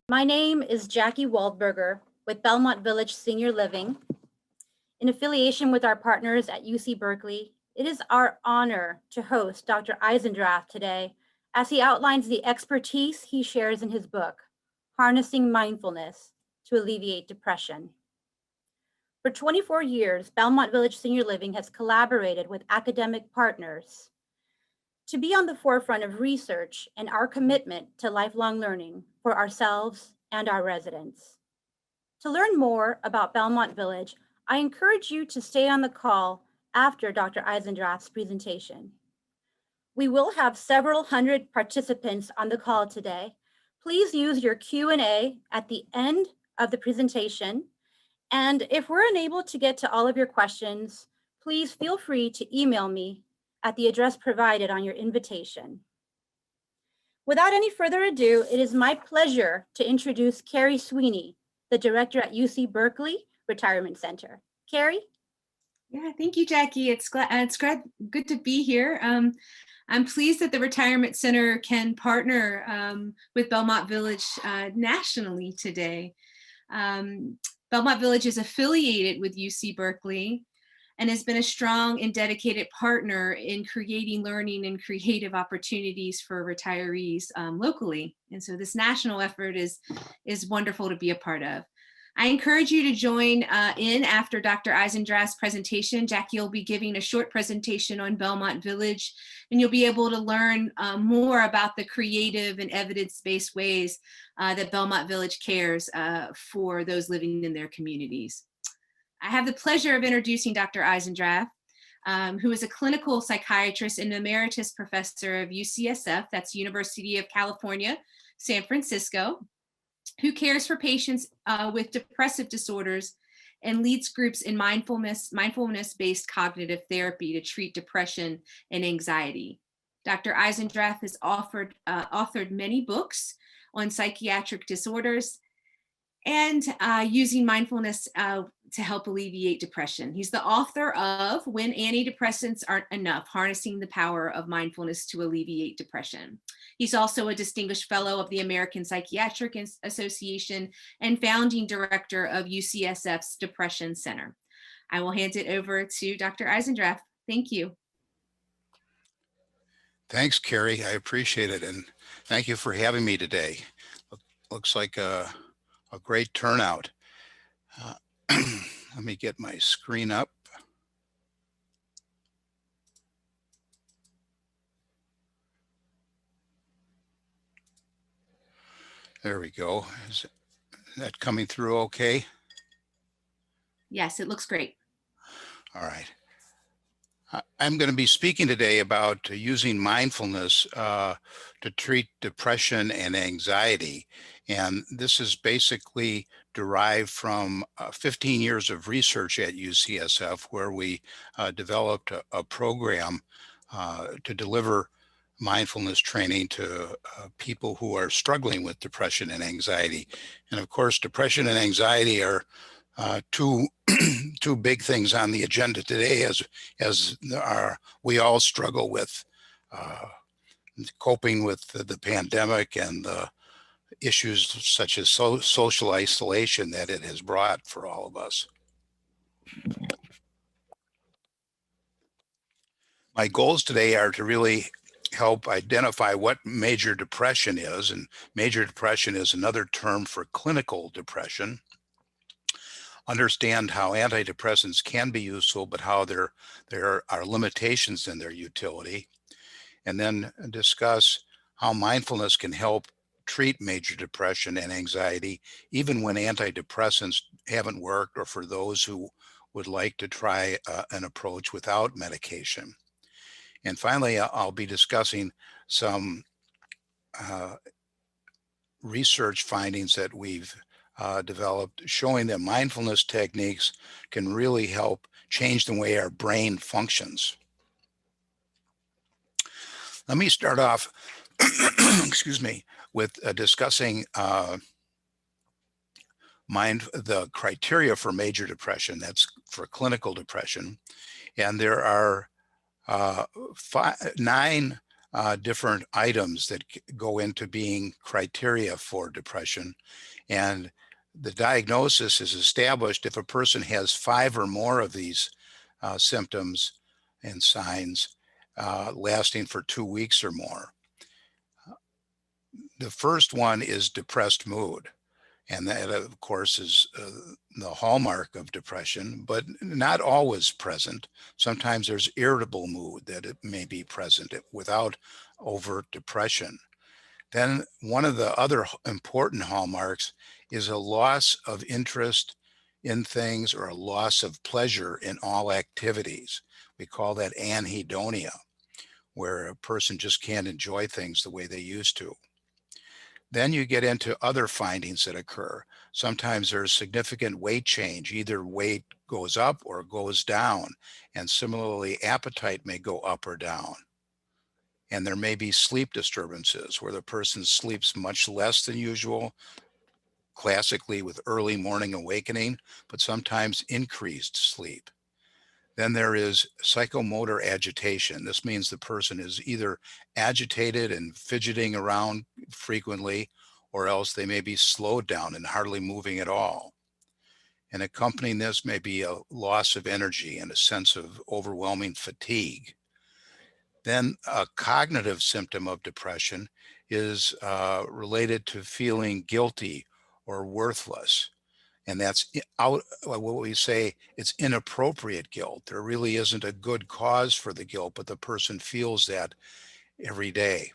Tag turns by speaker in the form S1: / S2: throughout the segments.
S1: My name is Jackie Waldberger with Belmont Village Senior Living. In affiliation with our partners at UC Berkeley, it is our honor to host Dr. Eisendrath today as he outlines the expertise he shares in his book, Harnessing Mindfulness to Alleviate Depression. For 24 years, Belmont Village Senior Living has collaborated with academic partners to be on the forefront of research and our commitment to lifelong learning for ourselves and our residents. To learn more about Belmont Village, I encourage you to stay on the call after Dr. Eisendrath's presentation. We will have several hundred participants on the call today. Please use your Q&A at the end of the presentation. And if we're unable to get to all of your questions, please feel free to email me at the address provided on your invitation. Without any further ado, it is my pleasure to introduce Carrie Sweeney, the director at UC Berkeley Retirement Center. Carrie?
S2: Yeah, thank you, Jackie. It's good to be here. I'm pleased that the Retirement Center can partner with Belmont Village nationally today. Belmont Village is affiliated with UC Berkeley and has been a strong and dedicated partner in creating learning and creative opportunities for retirees locally. And so this national effort is wonderful to be a part of. I encourage you to join in after Dr. Eisendrath's presentation. Jackie will be giving a short presentation on Belmont Village, and you'll be able to learn more about the creative and evidence-based ways that Belmont Village cares for those living in their communities. I have the pleasure of introducing Dr. Eisendrath, who is a clinical psychiatrist and emeritus professor of UCSF, that's University of California, San Francisco, who cares for patients with depressive disorders and leads groups in mindfulness-based cognitive therapy to treat depression and anxiety. Dr. Eisendrath has authored many books on psychiatric disorders and using mindfulness to help alleviate depression. He's the author of When Antidepressants Aren't Enough, Harnessing the Power of Mindfulness to Alleviate Depression. He's also a distinguished fellow of the American Psychiatric Association and founding director of UCSF's Depression Center. I will hand it over to Dr. Eisendrath. Thank you.
S3: Thanks, Carrie. I appreciate it. And thank you for having me today. Looks like a great turnout. Let me get my screen up. There we go. Is that coming through okay?
S2: Yes, it looks great.
S3: All right. I'm going to be speaking today about using mindfulness to treat depression and anxiety. And this is basically derived from 15 years of research at UCSF, where we developed a program to deliver mindfulness training to people who are struggling with depression and anxiety. And of course, depression and anxiety are two big things on the agenda today, as we all struggle with coping with the pandemic and the issues such as social isolation that it has brought for all of us. My goals today are to really help identify what major depression is, and major depression is another term for clinical depression. Understand how antidepressants can be useful, but how there are limitations in their utility, and then discuss how mindfulness can help treat major depression and anxiety, even when antidepressants haven't worked, or for those who would like to try an approach without medication. And finally, I'll be discussing some research findings that we've developed, showing that mindfulness techniques can really help change the way our brain functions. Let me start off, excuse me, with discussing the criteria for major depression. That's for clinical depression. And there are 9 different items that go into being criteria for depression. And the diagnosis is established if a person has 5 or more of these symptoms and signs lasting for 2 weeks or more. The first one is depressed mood. And that, of course, is the hallmark of depression, but not always present. Sometimes there's irritable mood that it may be present without overt depression. Then one of the other important hallmarks is a loss of interest in things or a loss of pleasure in all activities. We call that anhedonia, where a person just can't enjoy things the way they used to. Then you get into other findings that occur. Sometimes there's significant weight change. Either weight goes up or goes down. And similarly, appetite may go up or down. And there may be sleep disturbances where the person sleeps much less than usual, classically with early morning awakening, but sometimes increased sleep. Then there is psychomotor agitation. This means the person is either agitated and fidgeting around frequently, or else they may be slowed down and hardly moving at all. And accompanying this may be a loss of energy and a sense of overwhelming fatigue. Then a cognitive symptom of depression is related to feeling guilty or worthless. And that's out what we say, it's inappropriate guilt. There really isn't a good cause for the guilt, but the person feels that every day.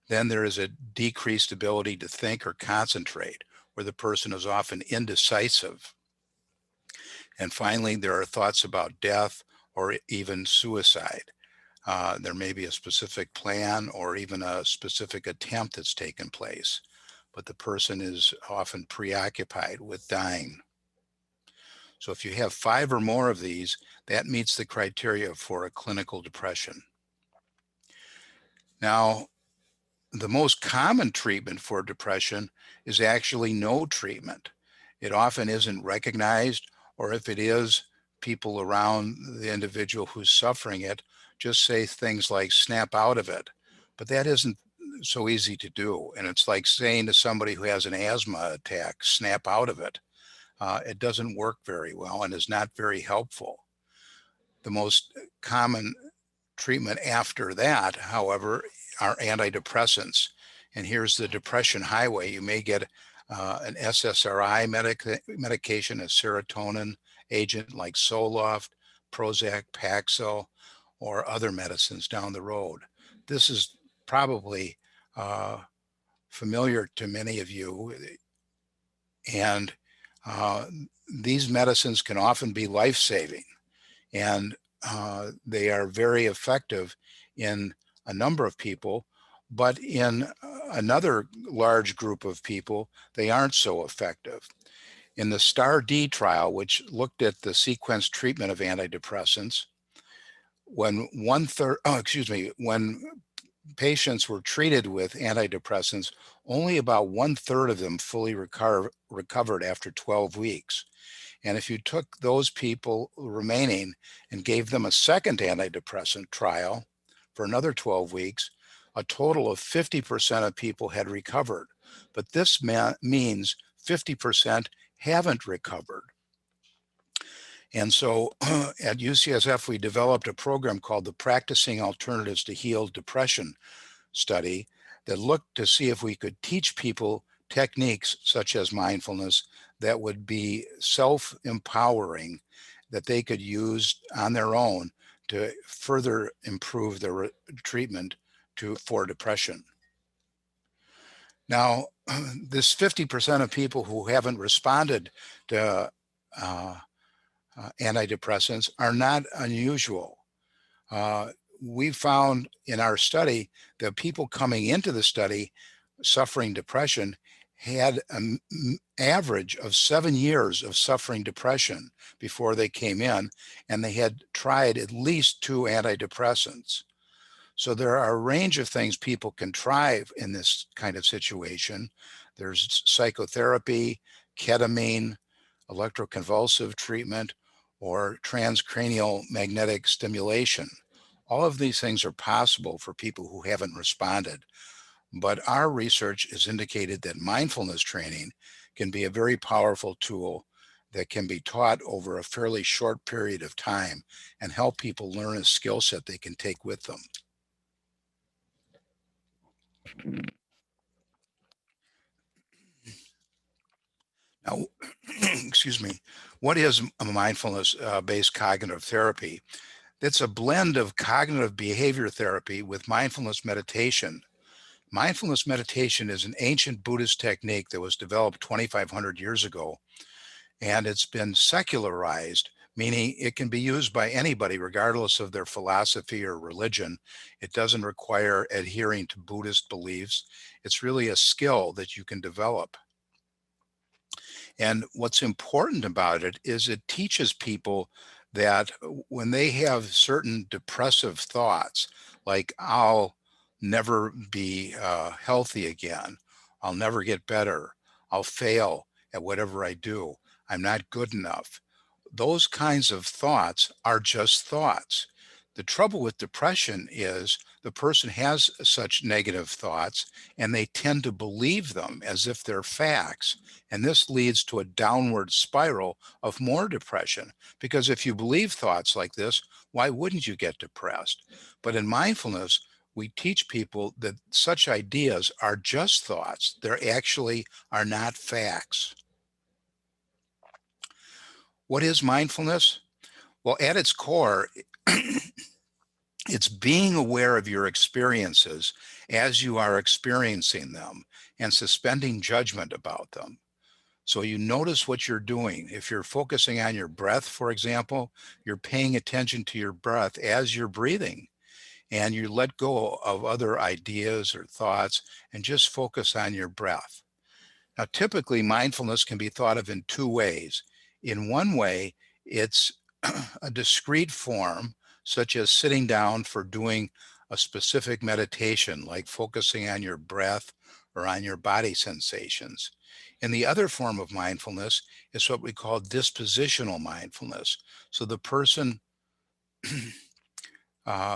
S3: Then there is a decreased ability to think or concentrate, where the person is often indecisive. And finally, there are thoughts about death or even suicide. There may be a specific plan or even a specific attempt that's taken place, but the person is often preoccupied with dying. So if you have 5 or more of these, that meets the criteria for a clinical depression. Now, the most common treatment for depression is actually no treatment. It often isn't recognized, or if it is, people around the individual who's suffering it just say things like snap out of it. But that isn't so easy to do. And it's like saying to somebody who has an asthma attack, snap out of it. It doesn't work very well and is not very helpful. The most common treatment after that, however, are antidepressants. And here's the depression highway. You may get an SSRI medication, a serotonin agent like Zoloft, Prozac, Paxil, or other medicines down the road. This is probably familiar to many of you. And these medicines can often be life-saving, and they are very effective in a number of people, but in another large group of people, they aren't so effective. In the STAR-D trial, which looked at the sequenced treatment of antidepressants, when patients were treated with antidepressants, only about 1/3 of them fully recovered after 12 weeks. And if you took those people remaining and gave them a second antidepressant trial for another 12 weeks, a total of 50% of people had recovered. But this means 50% haven't recovered. And so at UCSF, we developed a program called the Practicing Alternatives to Heal Depression study that looked to see if we could teach people techniques such as mindfulness that would be self-empowering, that they could use on their own to further improve their treatment for depression. Now, this 50% of people who haven't responded to antidepressants are not unusual. We found in our study that people coming into the study suffering depression had an average of 7 years of suffering depression before they came in, and they had tried at least 2 antidepressants. So there are a range of things people can try in this kind of situation. There's psychotherapy, ketamine, electroconvulsive treatment, or transcranial magnetic stimulation. All of these things are possible for people who haven't responded, but our research has indicated that mindfulness training can be a very powerful tool that can be taught over a fairly short period of time and help people learn a skill set they can take with them. Now, excuse me, what is a mindfulness-based cognitive therapy? It's a blend of cognitive behavior therapy with mindfulness meditation. Mindfulness meditation is an ancient Buddhist technique that was developed 2,500 years ago, and it's been secularized, meaning it can be used by anybody regardless of their philosophy or religion. It doesn't require adhering to Buddhist beliefs. It's really a skill that you can develop. And what's important about it is it teaches people that when they have certain depressive thoughts, like I'll never be healthy again, I'll never get better, I'll fail at whatever I do, I'm not good enough. Those kinds of thoughts are just thoughts. The trouble with depression is the person has such negative thoughts and they tend to believe them as if they're facts. And this leads to a downward spiral of more depression, because if you believe thoughts like this, why wouldn't you get depressed? But in mindfulness, we teach people that such ideas are just thoughts. They actually are not facts. What is mindfulness? Well, at its core, it's being aware of your experiences as you are experiencing them and suspending judgment about them. So you notice what you're doing. If you're focusing on your breath, for example, you're paying attention to your breath as you're breathing, and you let go of other ideas or thoughts and just focus on your breath. Now, typically, mindfulness can be thought of in two ways. In one way, it's a discrete form, such as sitting down for doing a specific meditation, like focusing on your breath or on your body sensations. And the other form of mindfulness is what we call dispositional mindfulness. So the person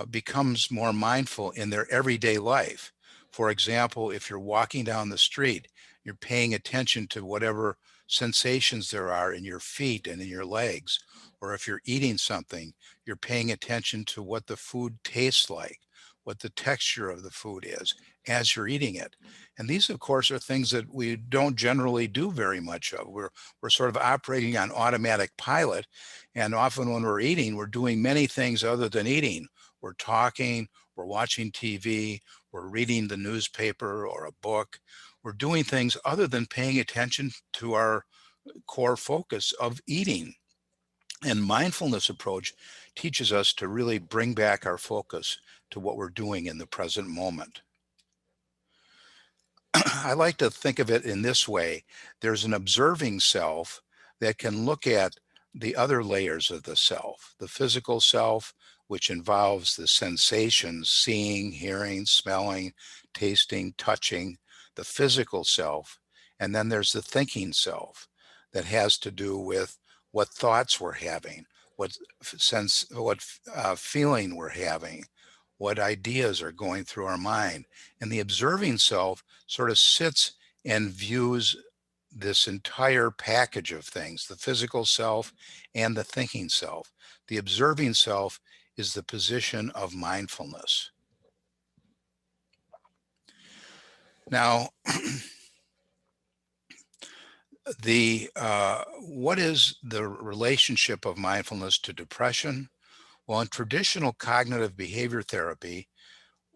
S3: becomes more mindful in their everyday life. For example, if you're walking down the street, you're paying attention to whatever sensations there are in your feet and in your legs. Or if you're eating something, you're paying attention to what the food tastes like, what the texture of the food is as you're eating it. And these, of course, are things that we don't generally do very much of. We're sort of operating on automatic pilot. And often when we're eating, we're doing many things other than eating. We're talking, we're watching TV, we're reading the newspaper or a book. We're doing things other than paying attention to our core focus of eating. And mindfulness approach teaches us to really bring back our focus to what we're doing in the present moment. I like to think of it in this way. There's an observing self that can look at the other layers of the self, the physical self, which involves the sensations, seeing, hearing, smelling, tasting, touching, the physical self. And then there's the thinking self that has to do with what thoughts we're having, what feeling we're having, what ideas are going through our mind. And the observing self sort of sits and views this entire package of things, the physical self and the thinking self. The observing self is the position of mindfulness. Now, what is the relationship of mindfulness to depression? Well, in traditional cognitive behavior therapy,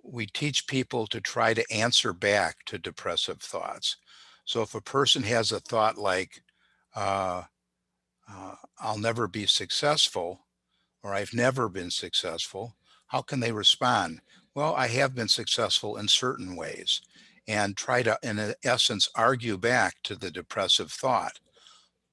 S3: we teach people to try to answer back to depressive thoughts. So if a person has a thought like, I'll never be successful, or I've never been successful, how can they respond? Well, I have been successful in certain ways, and try to, in essence, argue back to the depressive thought.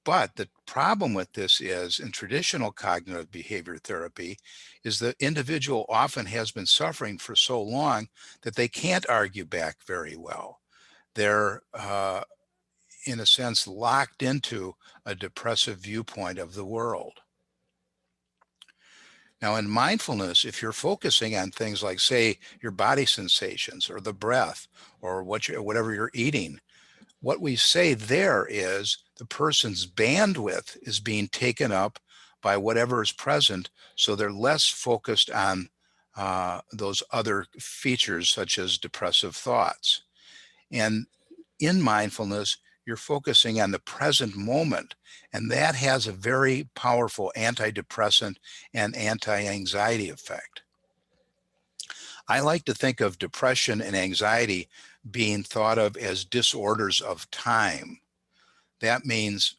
S3: But the problem with this is, in traditional cognitive behavior therapy, is the individual often has been suffering for so long that they can't argue back very well. They're, in a sense, locked into a depressive viewpoint of the world. Now in mindfulness, if you're focusing on things like, say, your body sensations or the breath or whatever you're eating, what we say there is the person's bandwidth is being taken up by whatever is present, so they're less focused on those other features such as depressive thoughts. And in mindfulness, you're focusing on the present moment, and that has a very powerful antidepressant and anti-anxiety effect. I like to think of depression and anxiety being thought of as disorders of time. That means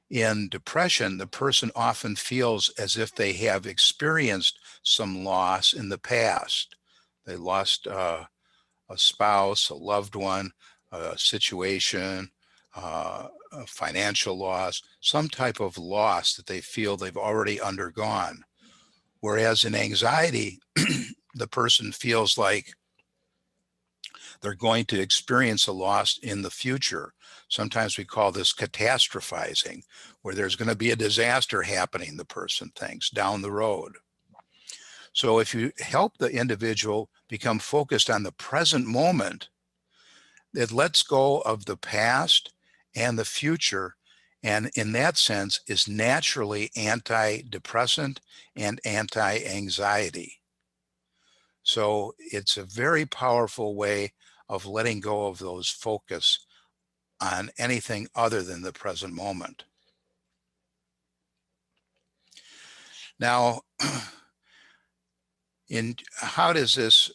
S3: in depression, the person often feels as if they have experienced some loss in the past. They lost a spouse, a loved one, a situation, a financial loss, some type of loss that they feel they've already undergone. Whereas in anxiety, the person feels like they're going to experience a loss in the future. Sometimes we call this catastrophizing, where there's going to be a disaster happening, the person thinks, down the road. So if you help the individual become focused on the present moment, it lets go of the past and the future, and in that sense is naturally antidepressant and anti-anxiety. So it's a very powerful way of letting go of those focus on anything other than the present moment. Now, how does this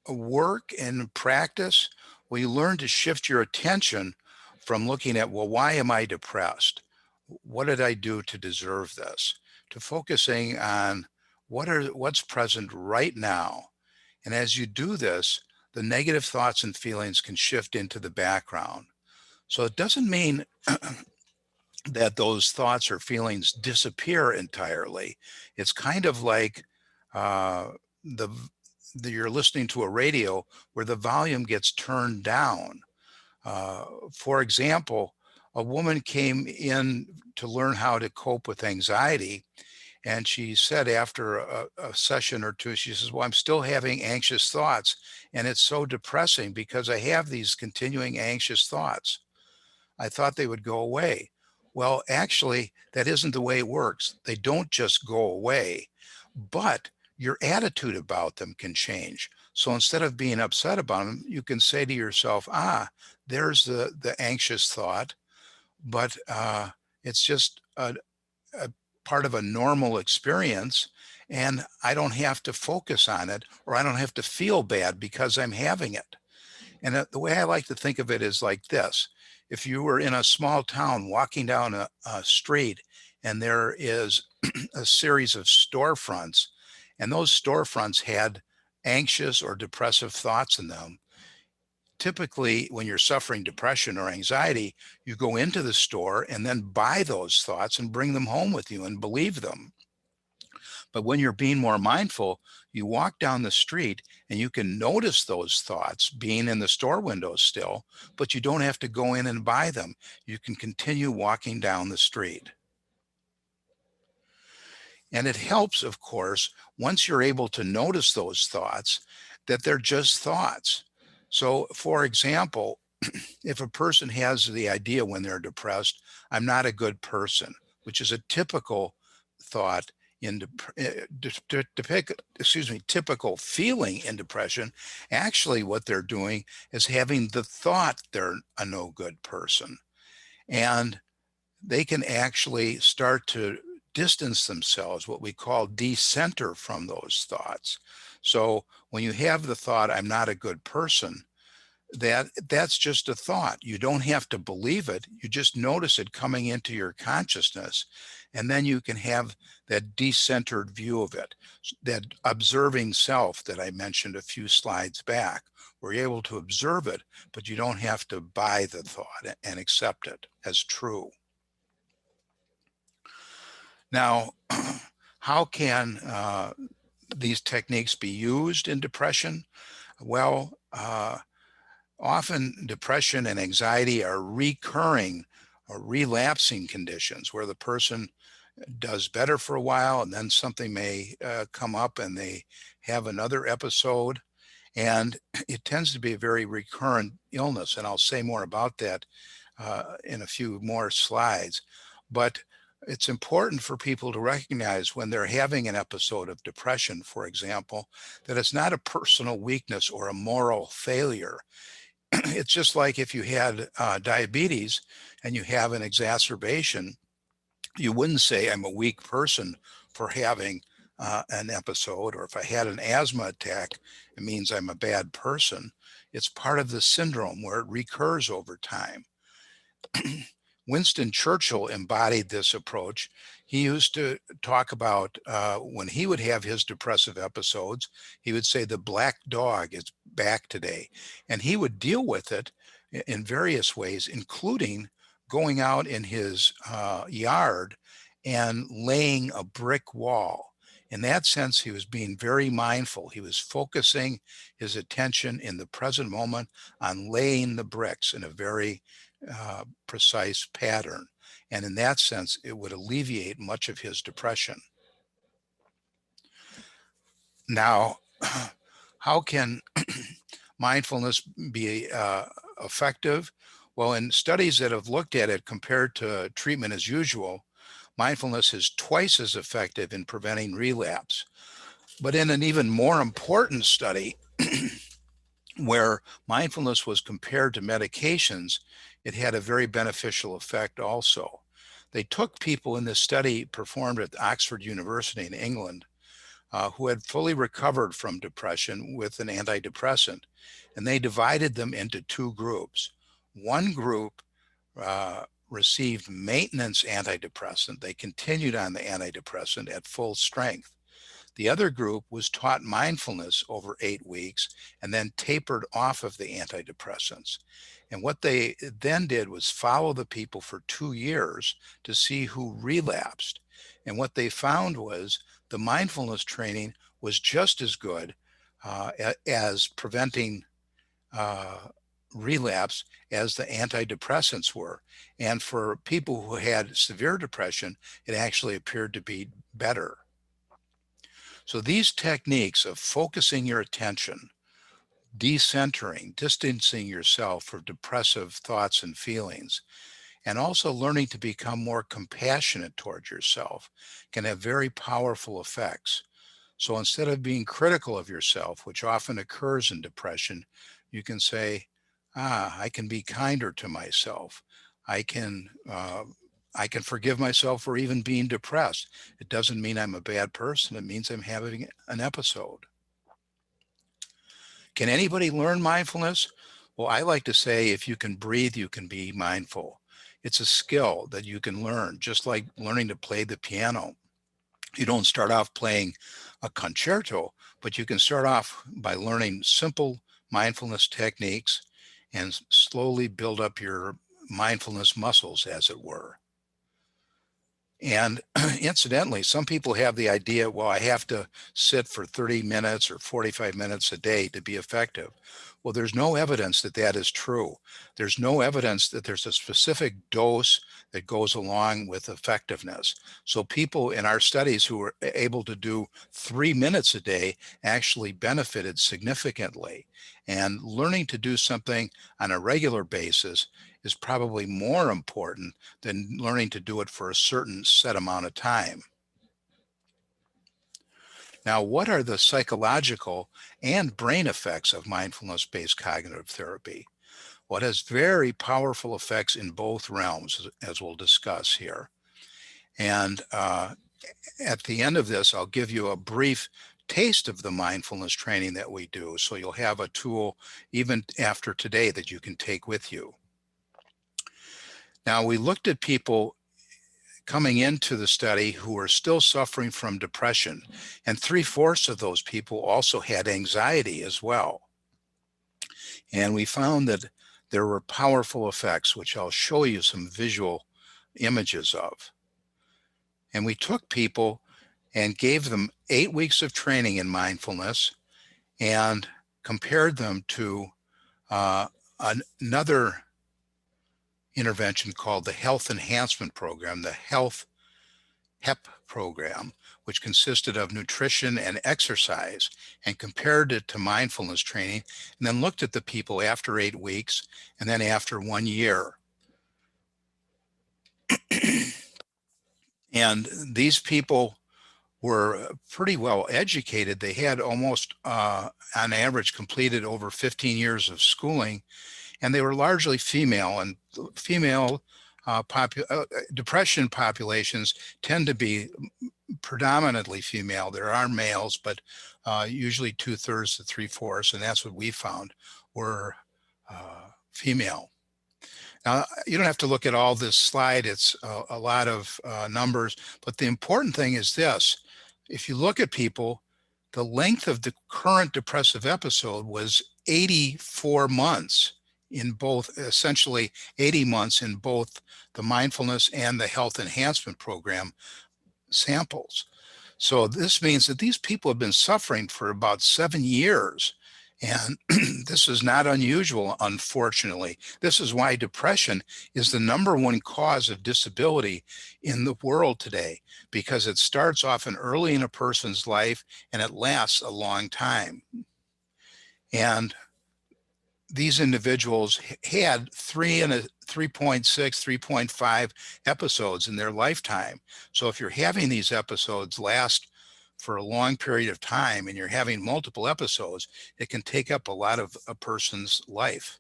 S3: work in practice? Well, you learn to shift your attention from looking at, well, why am I depressed? What did I do to deserve this? To focusing on what's present right now. And as you do this, the negative thoughts and feelings can shift into the background. So it doesn't mean that those thoughts or feelings disappear entirely. It's kind of like you're listening to a radio where the volume gets turned down. For example, a woman came in to learn how to cope with anxiety, and she said after a session or two, she says, well, I'm still having anxious thoughts, and it's so depressing because I have these continuing anxious thoughts. I thought they would go away. Well, actually, that isn't the way it works. They don't just go away, but your attitude about them can change. So instead of being upset about them, you can say to yourself, there's the anxious thought, but it's just a part of a normal experience, and I don't have to focus on it, or I don't have to feel bad because I'm having it. And the way I like to think of it is like this. If you were in a small town walking down a street, and there is a series of storefronts, and those storefronts had anxious or depressive thoughts in them, typically when you're suffering depression or anxiety, you go into the store and then buy those thoughts and bring them home with you and believe them. But when you're being more mindful, you walk down the street and you can notice those thoughts being in the store windows still, but you don't have to go in and buy them. You can continue walking down the street. And it helps, of course, once you're able to notice those thoughts, that they're just thoughts. So, for example, if a person has the idea when they're depressed, I'm not a good person, which is a typical thought in typical feeling in depression, actually what they're doing is having the thought they're a no good person. And they can actually start to distance themselves, what we call decenter from those thoughts. So when you have the thought, I'm not a good person, that's just a thought. You don't have to believe it. You just notice it coming into your consciousness. And then you can have that decentered view of it, that observing self that I mentioned a few slides back, where you're able to observe it, but you don't have to buy the thought and accept it as true. Now, how can these techniques be used in depression? Well, often depression and anxiety are recurring or relapsing conditions where the person does better for a while, and then something may come up and they have another episode. And it tends to be a very recurrent illness. And I'll say more about that in a few more slides. But it's important for people to recognize when they're having an episode of depression, for example, that it's not a personal weakness or a moral failure. It's just like if you had diabetes and you have an exacerbation, you wouldn't say I'm a weak person for having an episode, or if I had an asthma attack, it means I'm a bad person. It's part of the syndrome where it recurs over time. Winston Churchill embodied this approach. He used to talk about when he would have his depressive episodes, he would say the black dog is back today. And he would deal with it in various ways, including going out in his yard and laying a brick wall. In that sense, he was being very mindful. He was focusing his attention in the present moment on laying the bricks in a very precise pattern. And in that sense, it would alleviate much of his depression. Now, how can mindfulness be effective? Well, in studies that have looked at it compared to treatment as usual, mindfulness is twice as effective in preventing relapse. But in an even more important study, where mindfulness was compared to medications, it had a very beneficial effect also. They took people in this study performed at Oxford University in England who had fully recovered from depression with an antidepressant, and they divided them into two groups. One group received maintenance antidepressant. They continued on the antidepressant at full strength. The other group was taught mindfulness over 8 weeks and then tapered off of the antidepressants. And what they then did was follow the people for 2 years to see who relapsed. And what they found was the mindfulness training was just as good as preventing relapse as the antidepressants were. And for people who had severe depression, it actually appeared to be better. So these techniques of focusing your attention, decentering, distancing yourself from depressive thoughts and feelings, and also learning to become more compassionate towards yourself can have very powerful effects. So instead of being critical of yourself, which often occurs in depression, you can say, I can be kinder to myself. I can forgive myself for even being depressed. It doesn't mean I'm a bad person. It means I'm having an episode. Can anybody learn mindfulness? Well, I like to say if you can breathe, you can be mindful. It's a skill that you can learn, just like learning to play the piano. You don't start off playing a concerto, but you can start off by learning simple mindfulness techniques and slowly build up your mindfulness muscles, as it were. And incidentally, some people have the idea, well, I have to sit for 30 minutes or 45 minutes a day to be effective. Well, there's no evidence that that is true. There's no evidence that there's a specific dose that goes along with effectiveness. So people in our studies who were able to do 3 minutes a day actually benefited significantly. And learning to do something on a regular basis is probably more important than learning to do it for a certain set amount of time. Now, what are the psychological and brain effects of mindfulness-based cognitive therapy? Well, it has very powerful effects in both realms, as we'll discuss here. And at the end of this, I'll give you a brief taste of the mindfulness training that we do, so you'll have a tool even after today that you can take with you. Now, we looked at people coming into the study who were still suffering from depression, and 3/4 of those people also had anxiety as well. And we found that there were powerful effects, which I'll show you some visual images of. And we took people and gave them 8 weeks of training in mindfulness and compared them to another intervention called the Health Enhancement Program, the HEP program, which consisted of nutrition and exercise, and compared it to mindfulness training, and then looked at the people after 8 weeks and then after 1 year. And these people were pretty well educated. They had almost, on average, completed over 15 years of schooling, and they were largely female. And female depression populations tend to be predominantly female. There are males, but usually 2/3 to 3/4, and that's what we found were female. Now, you don't have to look at all this slide. It's a lot of numbers, but the important thing is this. If you look at people, the length of the current depressive episode was 84 months in both, essentially 80 months in both the mindfulness and the health enhancement program samples. So this means that these people have been suffering for about 7 years. And this is not unusual, unfortunately. This is why depression is the #1 cause of disability in the world today, because it starts often early in a person's life and it lasts a long time. And these individuals had 3.6, 3.5 episodes in their lifetime. So if you're having these episodes last for a long period of time and you're having multiple episodes, it can take up a lot of a person's life.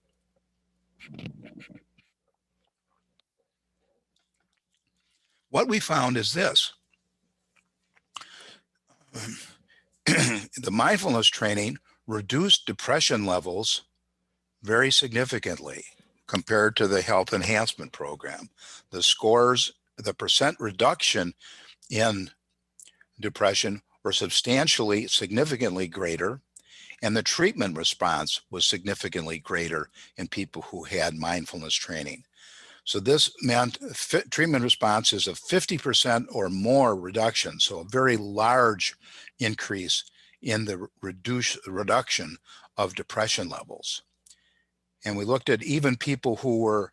S3: What we found is this. The mindfulness training reduced depression levels very significantly compared to the health enhancement program. The scores, the percent reduction in depression were significantly greater, and the treatment response was significantly greater in people who had mindfulness training. So this meant treatment response is a 50% or more reduction, so a very large increase in the reduction of depression levels. And we looked at even people who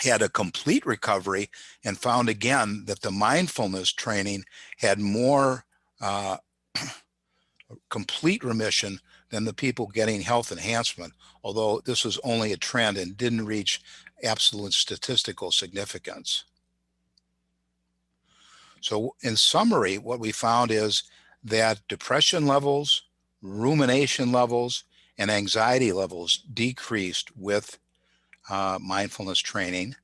S3: had a complete recovery and found again that the mindfulness training had more complete remission than the people getting health enhancement, although this was only a trend and didn't reach absolute statistical significance. So in summary, what we found is that depression levels, rumination levels, and anxiety levels decreased with mindfulness training,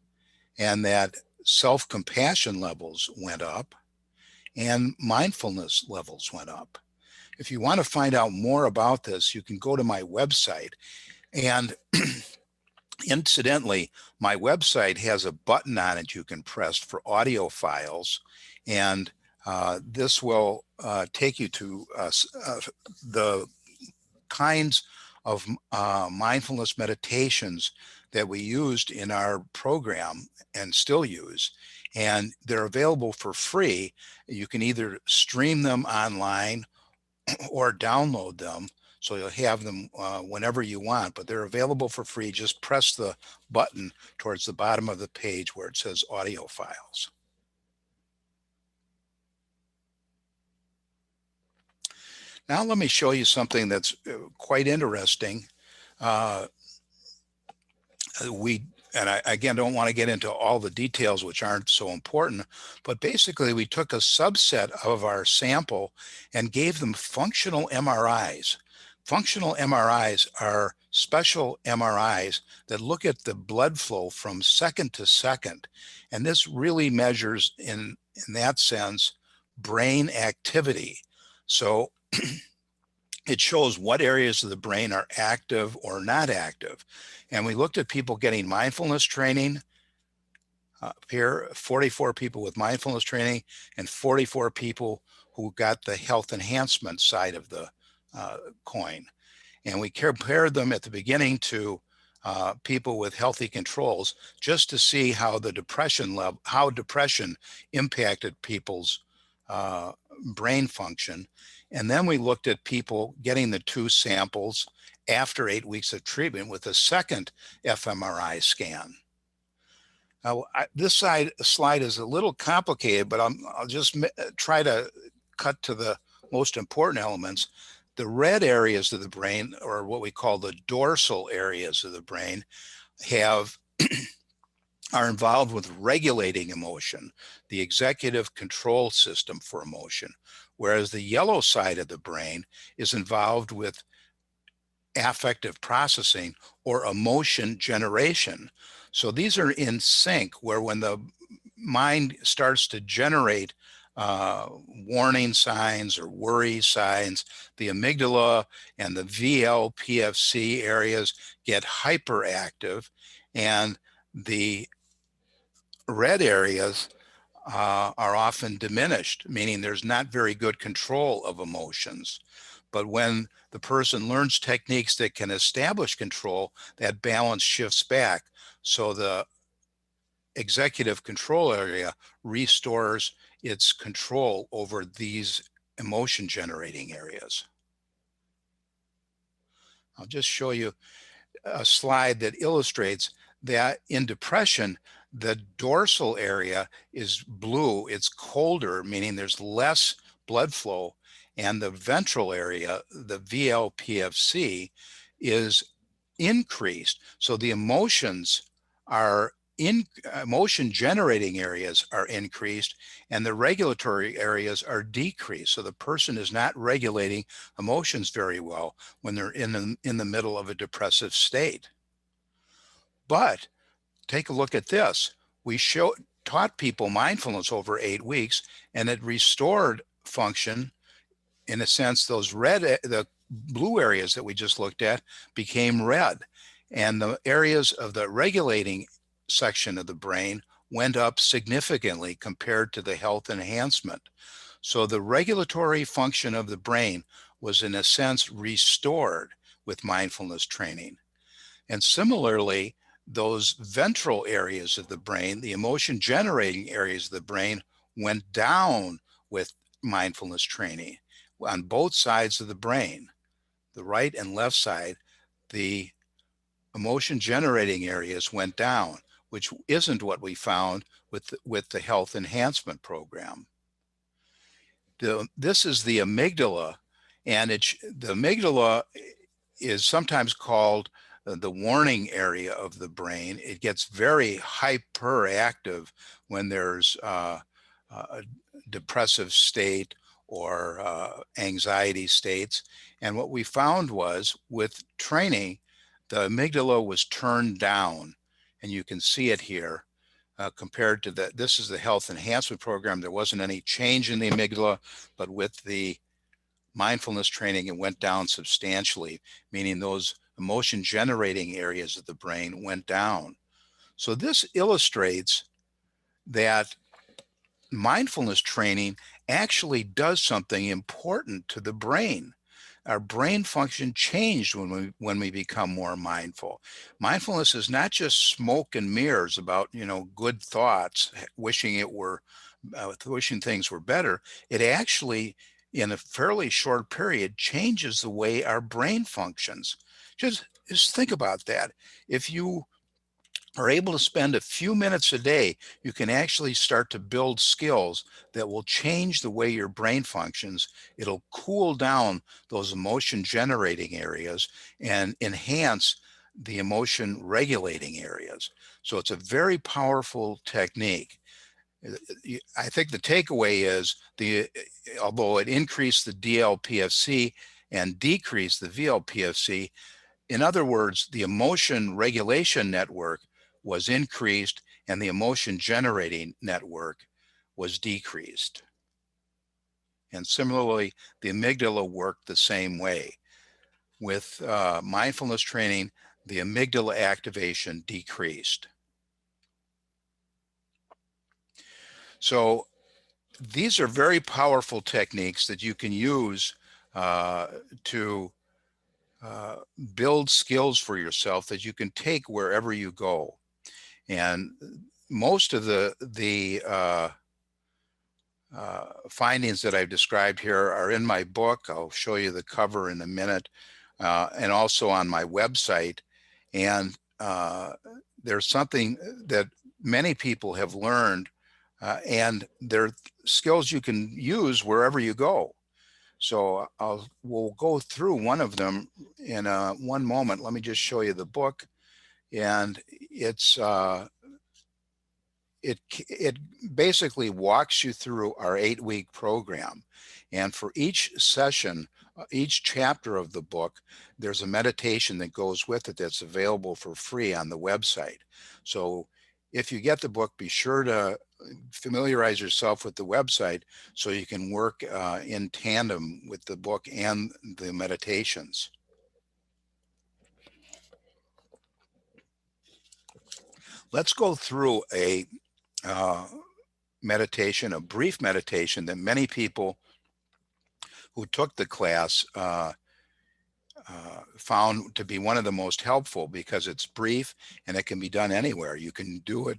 S3: and that self-compassion levels went up and mindfulness levels went up. If you want to find out more about this, you can go to my website. And incidentally, my website has a button on it you can press for audio files, and this will take you to the kinds of mindfulness meditations that we used in our program and still use. And they're available for free. You can either stream them online or download them, so you'll have them whenever you want, but they're available for free. Just press the button towards the bottom of the page where it says audio files. Now let me show you something that's quite interesting. I again don't want to get into all the details, which aren't so important, but basically we took a subset of our sample and gave them functional MRIs. Functional MRIs are special MRIs that look at the blood flow from second to second. And this really measures, in that sense, brain activity. So it shows what areas of the brain are active or not active. And we looked at people getting mindfulness training. Here, 44 people with mindfulness training and 44 people who got the health enhancement side of the coin. And we compared them at the beginning to people with healthy controls, just to see how the depression level, how depression impacted people's brain function. And then we looked at people getting the 2 samples after 8 weeks of treatment with a second fMRI scan. This slide is a little complicated, but I'll just try to cut to the most important elements. The red areas of the brain, or what we call the dorsal areas of the brain, are involved with regulating emotion, the executive control system for emotion, whereas the yellow side of the brain is involved with affective processing or emotion generation. So these are in sync, where when the mind starts to generate warning signs or worry signs, the amygdala and the VLPFC areas get hyperactive, and the red areas are often diminished, meaning there's not very good control of emotions. But when the person learns techniques that can establish control, that balance shifts back. So the executive control area restores its control over these emotion generating areas. I'll just show you a slide that illustrates that in depression, the dorsal area is blue. It's colder, meaning there's less blood flow. And the ventral area, the VLPFC, is increased. So the emotion generating areas are increased, and the regulatory areas are decreased. So the person is not regulating emotions very well when they're in the middle of a depressive state. But take a look at this. We taught people mindfulness over 8 weeks, and it restored function. In a sense, the blue areas that we just looked at became red, and the areas of the regulating section of the brain went up significantly compared to the health enhancement. So the regulatory function of the brain was, in a sense, restored with mindfulness training. And similarly, those ventral areas of the brain, the emotion generating areas of the brain, went down with mindfulness training on both sides of the brain, the right and left side. The emotion generating areas went down, which isn't what we found with the health enhancement program. This is the amygdala, and the amygdala is sometimes called the warning area of the brain. It gets very hyperactive when there's a depressive state or anxiety states. And what we found was, with training, the amygdala was turned down, and you can see it here. Compared to this is the health enhancement program. There wasn't any change in the amygdala, but with the mindfulness training, it went down substantially, meaning those emotion generating areas of the brain went down. So this illustrates that mindfulness training actually does something important to the brain. Our brain function changed when we become more mindful. Mindfulness is not just smoke and mirrors about, good thoughts, wishing things were better. It actually, in a fairly short period, changes the way our brain functions. Just think about that. If you are able to spend a few minutes a day, you can actually start to build skills that will change the way your brain functions. It'll cool down those emotion generating areas and enhance the emotion regulating areas. So it's a very powerful technique. I think the takeaway is, although it increased the DLPFC and decreased the VLPFC, in other words, the emotion regulation network was increased and the emotion generating network was decreased. And similarly, the amygdala worked the same way. With mindfulness training, the amygdala activation decreased. So these are very powerful techniques that you can use to build skills for yourself that you can take wherever you go. And most of the findings that I've described here are in my book. I'll show you the cover in a minute, and also on my website. And there's something that many people have learned, and they're skills you can use wherever you go. So we'll go through one of them in one moment. Let me just show you the book, and it basically walks you through our 8-week program. And for each session, each chapter of the book, there's a meditation that goes with it that's available for free on the website. So if you get the book, be sure to familiarize yourself with the website so you can work in tandem with the book and the meditations. Let's go through a meditation, a brief meditation that many people who took the class found to be one of the most helpful, because it's brief and it can be done anywhere. You can do it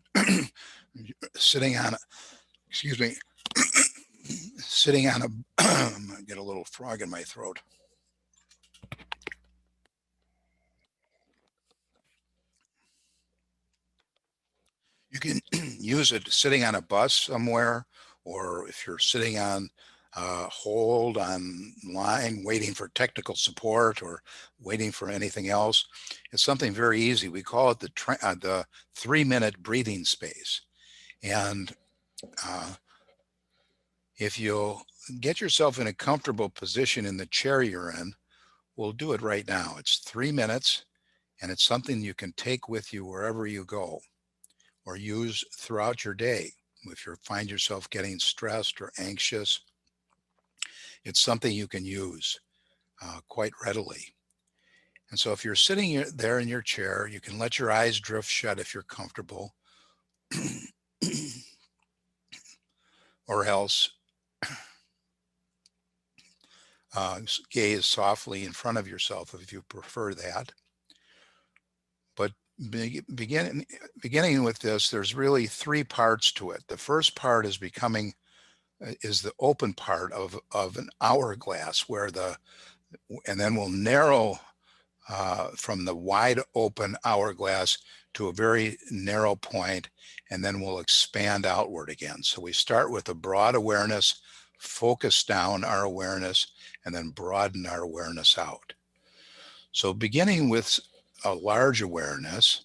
S3: sitting on, excuse me, sitting on a, I'm gonna get a little frog in my throat. You can use it sitting on a bus somewhere, or if you're sitting on hold on line waiting for technical support or waiting for anything else. It's something very easy. We call it the 3-minute breathing space. And if you'll get yourself in a comfortable position in the chair you're in, we'll do it right now. It's 3 minutes, and it's something you can take with you wherever you go or use throughout your day. If you find yourself getting stressed or anxious, it's something you can use quite readily. And so if you're sitting there in your chair, you can let your eyes drift shut if you're comfortable, or else gaze softly in front of yourself if you prefer that. But beginning with this, there's really 3 parts to it. The first part is the open part of an hourglass, and then we'll narrow from the wide open hourglass to a very narrow point, and then we'll expand outward again. So we start with a broad awareness, focus down our awareness, and then broaden our awareness out. So beginning with a large awareness,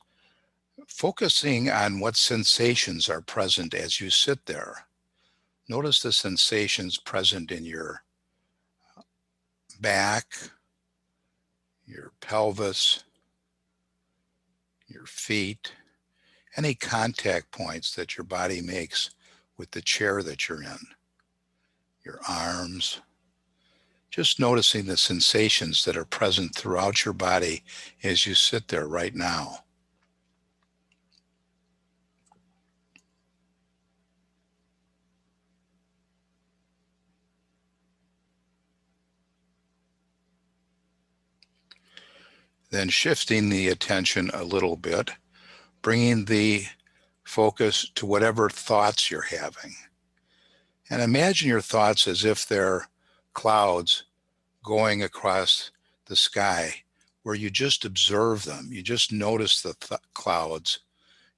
S3: focusing on what sensations are present as you sit there. Notice the sensations present in your back, your pelvis, your feet, any contact points that your body makes with the chair that you're in, your arms. Just noticing the sensations that are present throughout your body as you sit there right now. Then shifting the attention a little bit, bringing the focus to whatever thoughts you're having. And imagine your thoughts as if they're clouds going across the sky, where you just observe them. You just notice the clouds.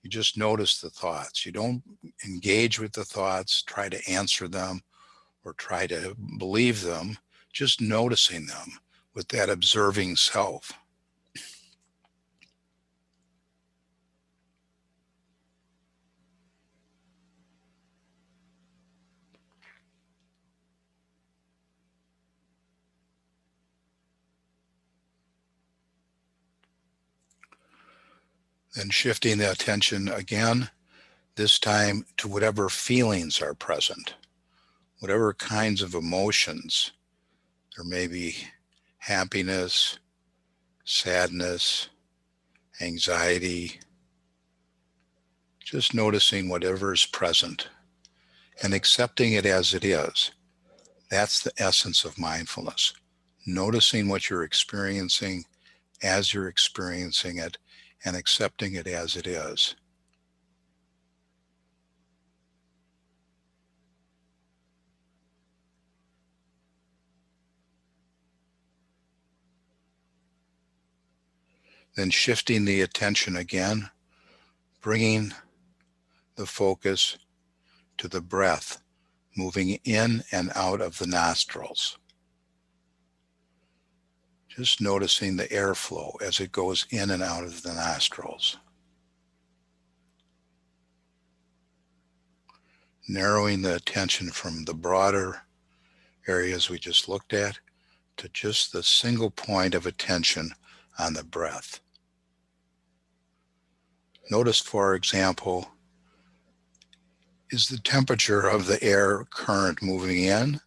S3: You just notice the thoughts. You don't engage with the thoughts, try to answer them, or try to believe them, just noticing them with that observing self. Then shifting the attention again, this time to whatever feelings are present, whatever kinds of emotions. There may be happiness, sadness, anxiety. Just noticing whatever is present and accepting it as it is. That's the essence of mindfulness. Noticing what you're experiencing as you're experiencing it, and accepting it as it is. Then shifting the attention again, bringing the focus to the breath moving in and out of the nostrils. Just noticing the airflow as it goes in and out of the nostrils. Narrowing the attention from the broader areas we just looked at to just the single point of attention on the breath. Notice, for example, is the temperature of the air current moving in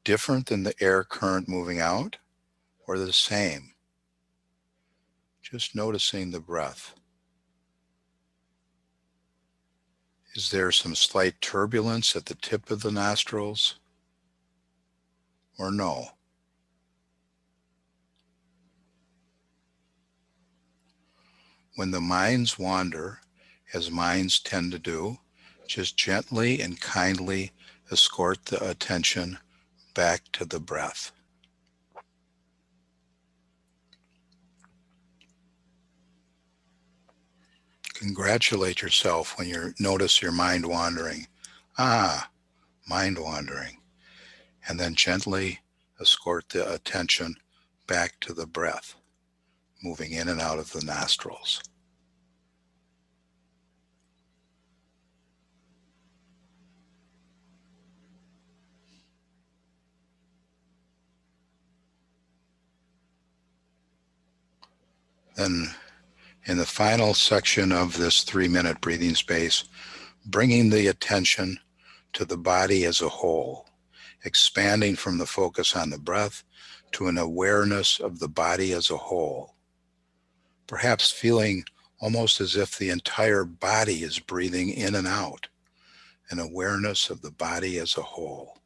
S3: different than the air current moving out, or the same? Just noticing the breath. Is there some slight turbulence at the tip of the nostrils, or no? When the minds wander, as minds tend to do, just gently and kindly escort the attention back to the breath. Congratulate yourself when you notice your mind wandering. Ah, mind wandering. And then gently escort the attention back to the breath, moving in and out of the nostrils. Then in the final section of this 3-minute breathing space, bringing the attention to the body as a whole, expanding from the focus on the breath to an awareness of the body as a whole. Perhaps feeling almost as if the entire body is breathing in and out, an awareness of the body as a whole.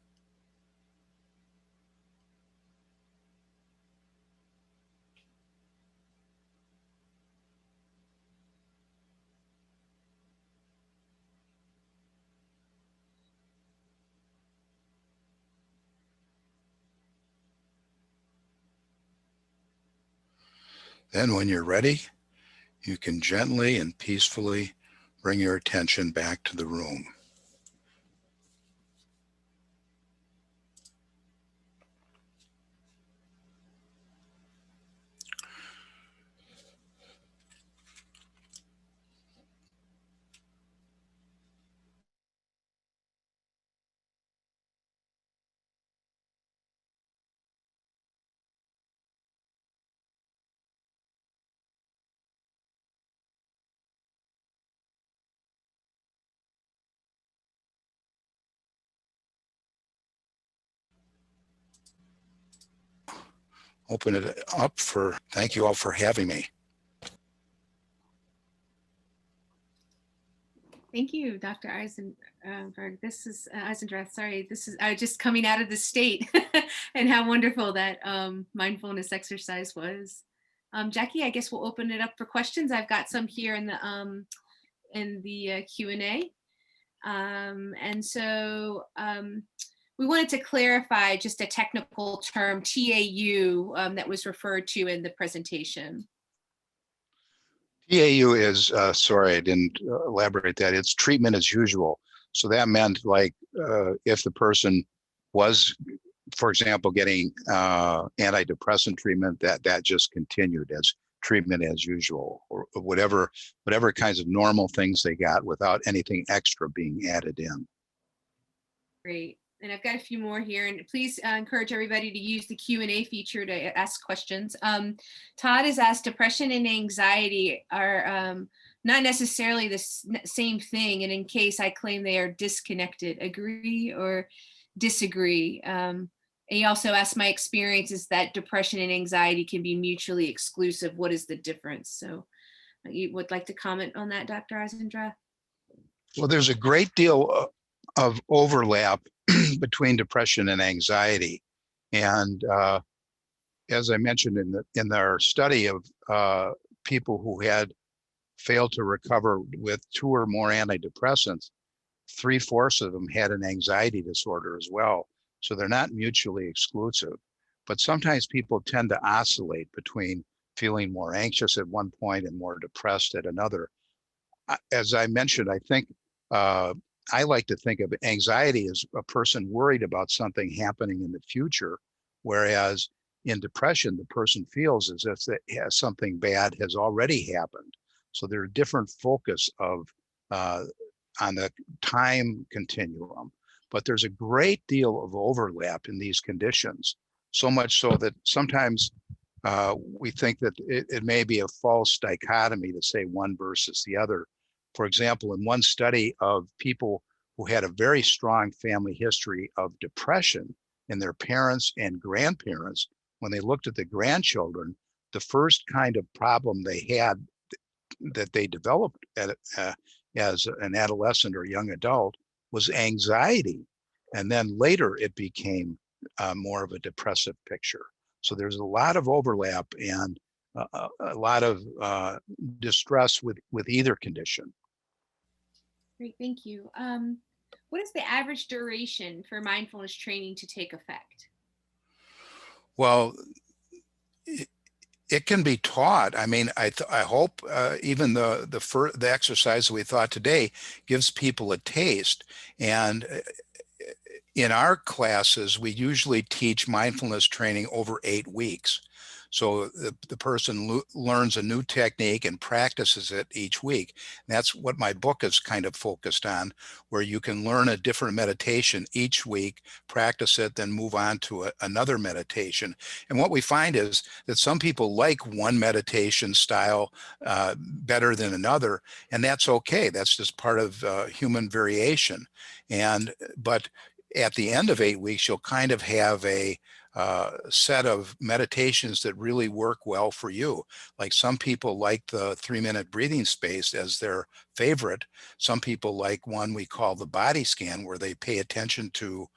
S3: Then when you're ready, you can gently and peacefully bring your attention back to the room. Open it up for, thank you all for having me.
S2: Thank you, Dr. Eisendrath. This is Eisendrath. Sorry, this is just coming out of the state, and how wonderful that mindfulness exercise was. Jackie, I guess we'll open it up for questions. I've got some here in the Q&A, and so we wanted to clarify just a technical term, TAU, that was referred to in the presentation.
S3: TAU is, sorry, I didn't elaborate that. It's treatment as usual. So that meant like if the person was, for example, getting antidepressant treatment, that just continued as treatment as usual, or whatever kinds of normal things they got without anything extra being added in.
S2: Great. And I've got a few more here, and please encourage everybody to use the Q&A feature to ask questions. Todd has asked, depression and anxiety are not necessarily the same thing, and in case I claim they are disconnected, agree or disagree? He also asked, my experience is that depression and anxiety can be mutually exclusive. What is the difference? So you would like to comment on that, Dr. Eisendrath?
S3: Well, there's a great deal of overlap between depression and anxiety. And as I mentioned in our study of people who had failed to recover with 2 or more antidepressants, 3/4 of them had an anxiety disorder as well. So they're not mutually exclusive. But sometimes people tend to oscillate between feeling more anxious at one point and more depressed at another. As I mentioned, I think I like to think of anxiety as a person worried about something happening in the future, whereas in depression, the person feels as if something bad has already happened. So there's a different focus of on the time continuum, but there's a great deal of overlap in these conditions. So much so that sometimes we think that it may be a false dichotomy to say one versus the other. For example, in one study of people who had a very strong family history of depression in their parents and grandparents, when they looked at the grandchildren, the first kind of problem they had that they developed as an adolescent or young adult was anxiety. And then later it became more of a depressive picture. So there's a lot of overlap and a lot of distress with either condition.
S2: Great, thank you. What is the average duration for mindfulness training to take effect?
S3: Well, it can be taught. I mean, I hope even the exercise we thought today gives people a taste. And in our classes, we usually teach mindfulness training over 8 weeks. So the person learns a new technique and practices it each week. And that's what my book is kind of focused on, where you can learn a different meditation each week, practice it, then move on to another meditation. And what we find is that some people like one meditation style better than another, and that's okay. That's just part of human variation. But at the end of 8 weeks, you'll kind of have a set of meditations that really work well for you. Like some people like the 3-minute breathing space as their favorite. Some people like one we call the body scan, where they pay attention to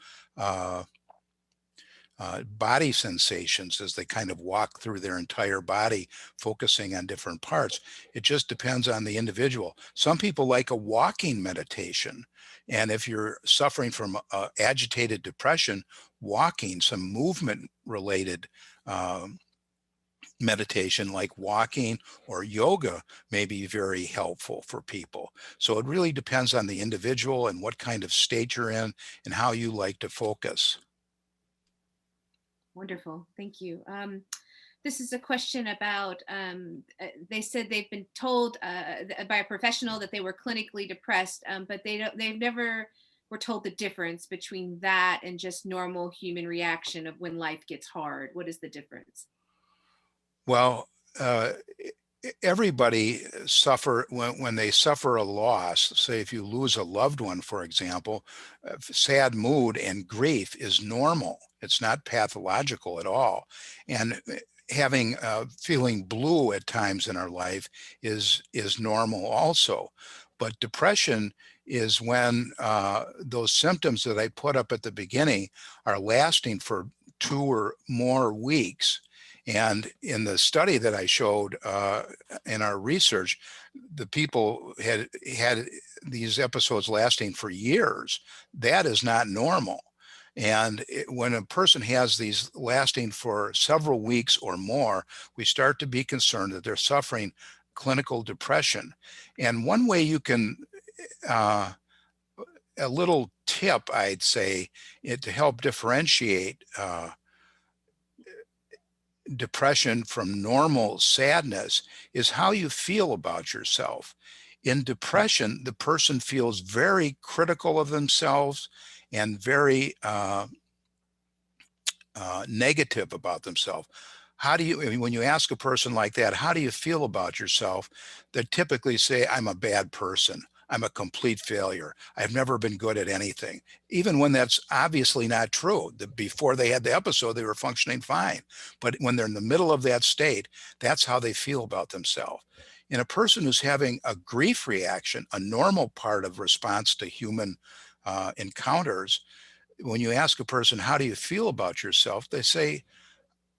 S3: body sensations as they kind of walk through their entire body, focusing on different parts. It just depends on the individual. Some people like a walking meditation. And if you're suffering from agitated depression, walking, some movement related meditation like walking or yoga may be very helpful for people. So it really depends on the individual and what kind of state you're in and how you like to focus.
S2: Wonderful, thank you. This is a question about, they said they've been told by a professional that they were clinically depressed, but they've never were told the difference between that and just normal human reaction of when life gets hard. What is the difference?
S3: Well, everybody suffer when they suffer a loss. Say if you lose a loved one, for example, sad mood and grief is normal. It's not pathological at all. And having feeling blue at times in our life is normal also. But depression is when those symptoms that I put up at the beginning are lasting for 2 or more weeks. And in the study that I showed in our research, the people had these episodes lasting for years. That is not normal. And when a person has these lasting for several weeks or more, we start to be concerned that they're suffering clinical depression. And one way you can, a little tip, I'd say, to help differentiate depression from normal sadness is how you feel about yourself. In depression, the person feels very critical of themselves and very negative about themselves. How do you, I mean, when you ask a person like that, how do you feel about yourself? They typically say, I'm a bad person. I'm a complete failure. I've never been good at anything. Even when that's obviously not true. Before they had the episode, they were functioning fine. But when they're in the middle of that state, that's how they feel about themselves. In a person who's having a grief reaction, a normal part of response to human encounters, when you ask a person, how do you feel about yourself? They say,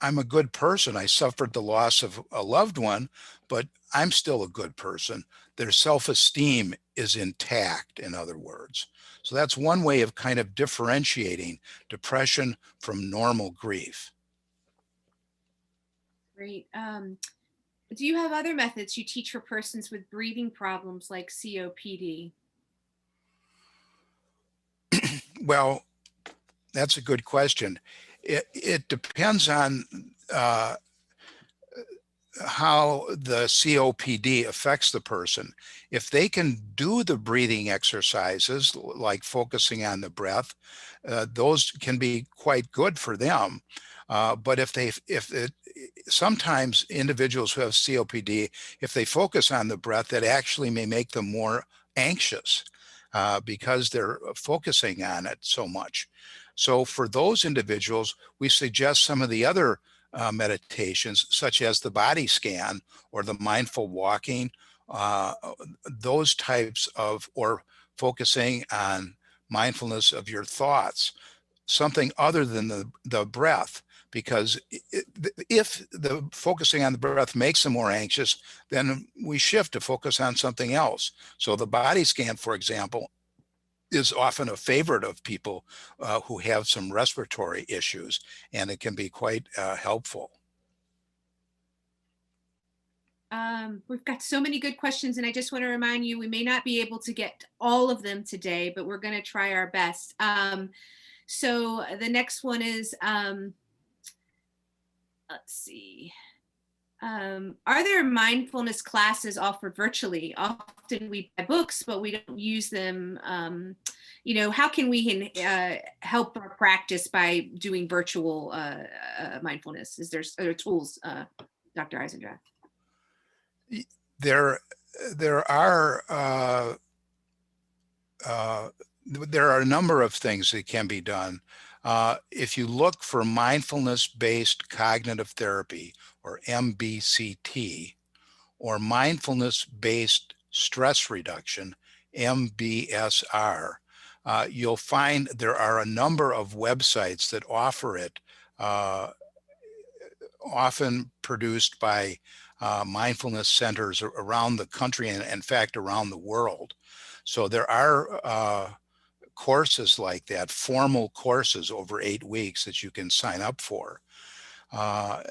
S3: I'm a good person. I suffered the loss of a loved one, but I'm still a good person. Their self-esteem is intact, in other words. So that's one way of kind of differentiating depression from normal grief.
S2: Great. Do you have other methods you teach for persons with breathing problems like COPD?
S3: Well, that's a good question. It depends on how the COPD affects the person. If they can do the breathing exercises, like focusing on the breath, those can be quite good for them. But sometimes individuals who have COPD, if they focus on the breath, that actually may make them more anxious because they're focusing on it so much. So for those individuals, we suggest some of the other meditations, such as the body scan or the mindful walking, those types of, or focusing on mindfulness of your thoughts, something other than the breath. Because if the focusing on the breath makes them more anxious, then we shift to focus on something else. So the body scan, for example, is often a favorite of people who have some respiratory issues, and it can be quite helpful.
S2: We've got so many good questions, and I just want to remind you, we may not be able to get all of them today, but we're going to try our best. So the next one is, let's see. Are there mindfulness classes offered virtually? Often we buy books, but we don't use them. How can we help our practice by doing virtual mindfulness? Are there tools, Dr. Eisendrath?
S3: There are a number of things that can be done. If you look for mindfulness-based cognitive therapy, or MBCT, or mindfulness-based stress reduction, MBSR, you'll find there are a number of websites that offer it, often produced by mindfulness centers around the country and, in fact, around the world. So there are courses like that, formal courses over 8 weeks that you can sign up for.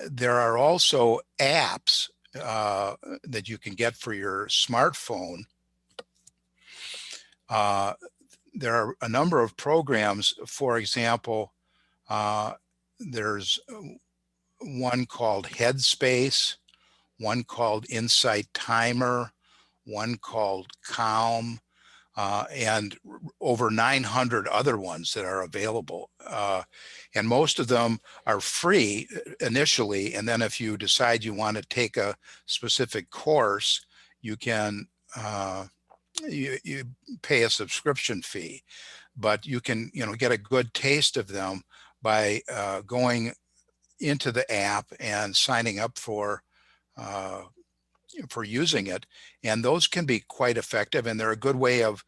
S3: There are also apps that you can get for your smartphone. There are a number of programs. For example, there's one called Headspace, one called Insight Timer, one called Calm, and over 900 other ones that are available. And most of them are free initially. And then if you decide you want to take a specific course, you can you pay a subscription fee. But you can get a good taste of them by going into the app and signing up for using it, and those can be quite effective, and they're a good way of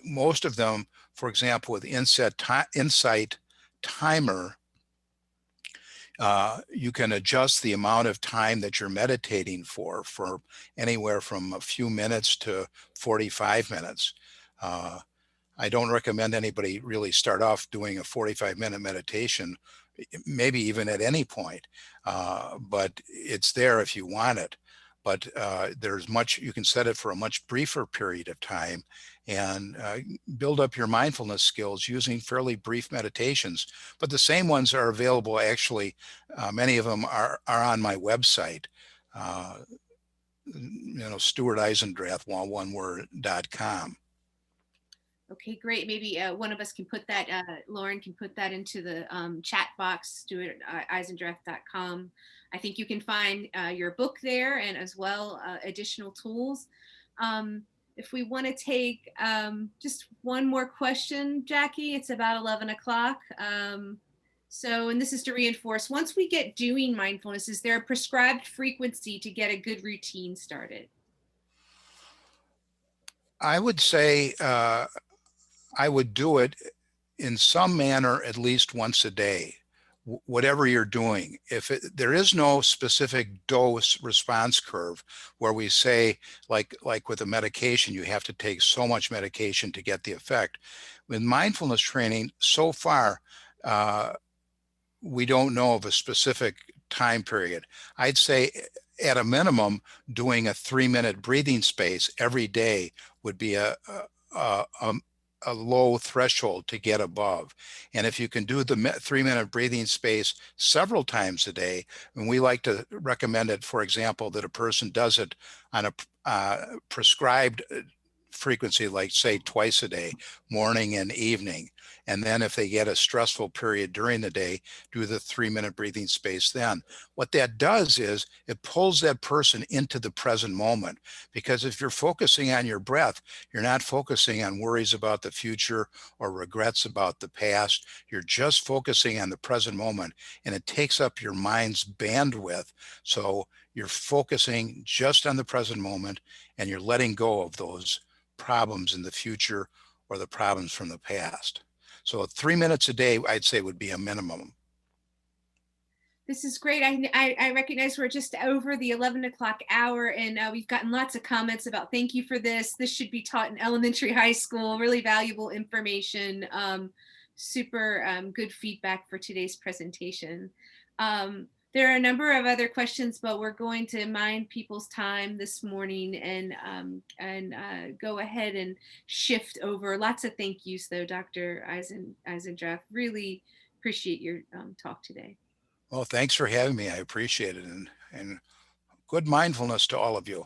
S3: most of them, for example, with Insight Timer, you can adjust the amount of time that you're meditating for anywhere from a few minutes to 45 minutes. I don't recommend anybody really start off doing a 45-minute meditation, maybe even at any point, but it's there if you want it. But you can set it for a much briefer period of time and build up your mindfulness skills using fairly brief meditations. But the same ones are available, actually, many of them are on my website, Stuart Eisendrath, one word.com.
S2: Okay, great. Maybe one of us can put that, Lauren can put that into the chat box, stuarteisendrath.com. I think you can find your book there, and as well additional tools. If we want to take just one more question, Jackie, it's about 11 o'clock. And this is to reinforce, once we get doing mindfulness, is there a prescribed frequency to get a good routine started?
S3: I would say I would do it in some manner at least once a day, whatever you're doing. There is no specific dose response curve where we say, like with a medication, you have to take so much medication to get the effect. With mindfulness training, so far, we don't know of a specific time period. I'd say at a minimum, doing a 3-minute breathing space every day would be a a low threshold to get above. And if you can do the 3-minute breathing space several times a day, and we like to recommend it, for example, that a person does it on a prescribed frequency, like say twice a day, morning and evening. And then if they get a stressful period during the day, do the 3-minute breathing space then. What that does is it pulls that person into the present moment, because if you're focusing on your breath, you're not focusing on worries about the future or regrets about the past. You're just focusing on the present moment, and it takes up your mind's bandwidth. So you're focusing just on the present moment, and you're letting go of those problems in the future or the problems from the past. So 3 minutes a day, I'd say, would be a minimum.
S2: This is great. I recognize we're just over the 11 o'clock hour, and we've gotten lots of comments about thank you for this. This should be taught in elementary, high school, really valuable information. Super good feedback for today's presentation. There are a number of other questions, but we're going to mind people's time this morning and go ahead and shift over. Lots of thank yous, though, Dr. Eisendrath. Really appreciate your talk today.
S3: Well, thanks for having me. I appreciate it. And good mindfulness to all of you.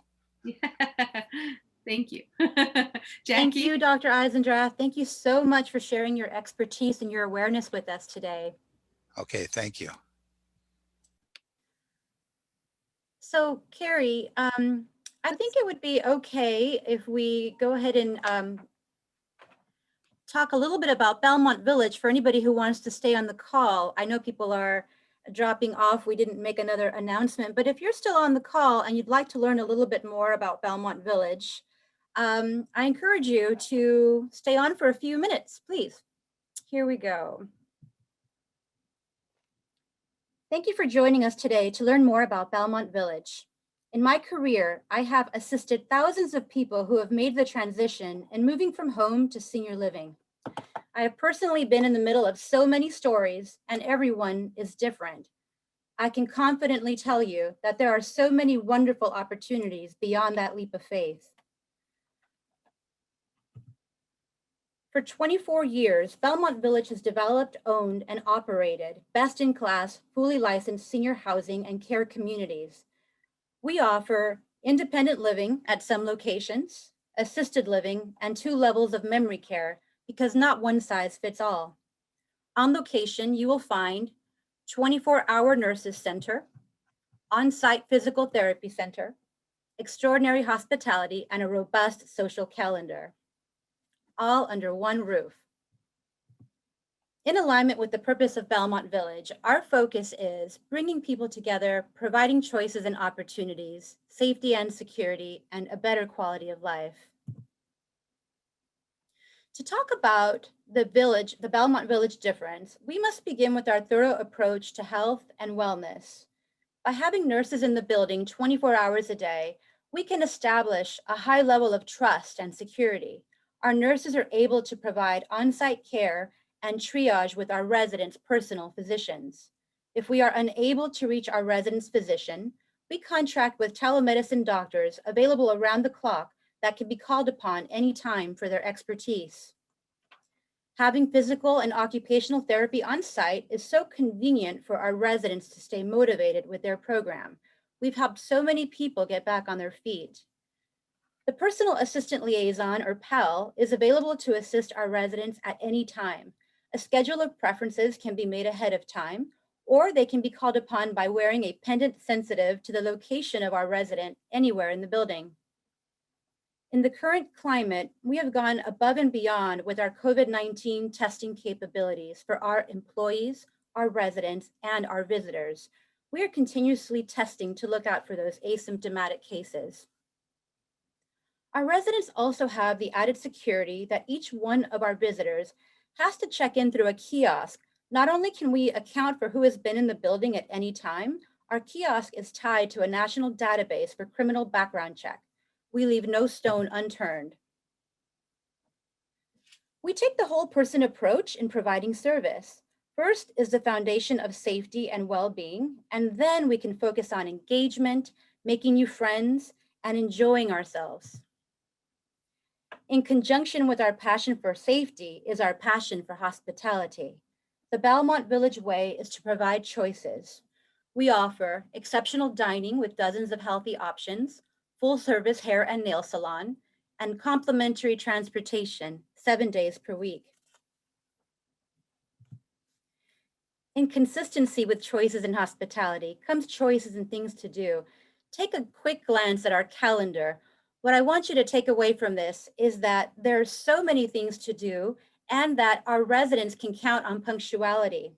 S2: Thank you. Jackie?
S1: Thank you, Dr. Eisendrath. Thank you so much for sharing your expertise and your awareness with us today.
S3: Okay, thank you.
S1: So, Carrie, I think it would be okay if we go ahead and talk a little bit about Belmont Village for anybody who wants to stay on the call. I know people are dropping off. We didn't make another announcement, but if you're still on the call and you'd like to learn a little bit more about Belmont Village, I encourage you to stay on for a few minutes, please. Here we go. Thank you for joining us today to learn more about Belmont Village. In my career, I have assisted thousands of people who have made the transition in moving from home to senior living. I have personally been in the middle of so many stories, and everyone is different. I can confidently tell you that there are so many wonderful opportunities beyond that leap of faith. For 24 years, Belmont Village has developed, owned, and operated best-in-class, fully licensed senior housing and care communities. We offer independent living at some locations, assisted living, and 2 levels of memory care, because not one size fits all. On location, you will find 24-hour nurses center, on-site physical therapy center, extraordinary hospitality, and a robust social calendar, all under one roof. In alignment with the purpose of Belmont Village, our focus is bringing people together, providing choices and opportunities, safety and security, and a better quality of life. To talk about the Belmont Village difference, we must begin with our thorough approach to health and wellness. By having nurses in the building 24 hours a day, we can establish a high level of trust and security. Our nurses are able to provide on-site care and triage with our residents' personal physicians. If we are unable to reach our resident's physician, we contract with telemedicine doctors available around the clock that can be called upon anytime for their expertise. Having physical and occupational therapy on site is so convenient for our residents to stay motivated with their program. We've helped so many people get back on their feet. The Personal Assistant Liaison, or PAL, is available to assist our residents at any time. A schedule of preferences can be made ahead of time, or they can be called upon by wearing a pendant sensitive to the location of our resident anywhere in the building. In the current climate, we have gone above and beyond with our COVID-19 testing capabilities for our employees, our residents, and our visitors. We are continuously testing to look out for those asymptomatic cases. Our residents also have the added security that each one of our visitors has to check in through a kiosk. Not only can we account for who has been in the building at any time, our kiosk is tied to a national database for criminal background check. We leave no stone unturned. We take the whole person approach in providing service. First is the foundation of safety and well-being, and then we can focus on engagement, making new friends, and enjoying ourselves. In conjunction with our passion for safety is our passion for hospitality. The Belmont Village way is to provide choices. We offer exceptional dining with dozens of healthy options, full-service hair and nail salon, and complimentary transportation 7 days per week. In consistency with choices in hospitality comes choices in things to do. Take a quick glance at our calendar. What I want you to take away from this is that there are so many things to do and that our residents can count on punctuality.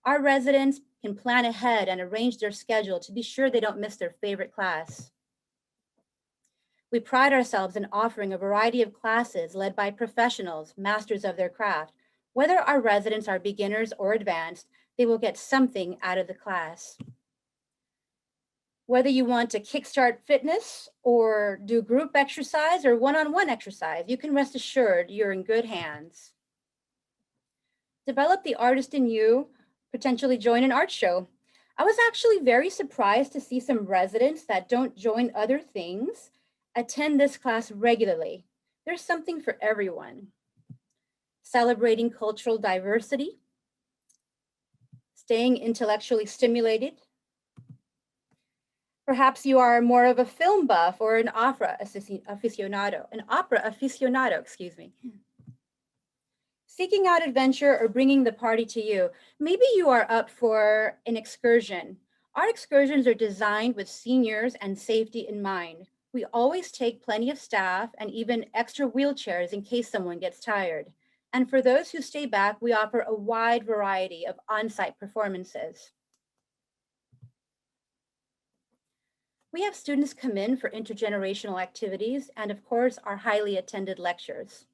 S1: Our residents can plan ahead and arrange their schedule to be sure they don't miss their favorite class. We pride ourselves in offering a variety of classes led by professionals, masters of their craft. Whether our residents are beginners or advanced, they will get something out of the class. Whether you want to kickstart fitness or do group exercise or one-on-one exercise, you can rest assured you're in good hands. Develop the artist in you, potentially join an art show. I was actually very surprised to see some residents that don't join other things attend this class regularly. There's something for everyone. Celebrating cultural diversity, staying intellectually stimulated. Perhaps you are more of a film buff or an opera aficionado, excuse me. Seeking out adventure or bringing the party to you. Maybe you are up for an excursion. Our excursions are designed with seniors and safety in mind. We always take plenty of staff and even extra wheelchairs in case someone gets tired. And for those who stay back, we offer a wide variety of on-site performances. We have students come in for intergenerational activities and, of course, our highly attended lectures.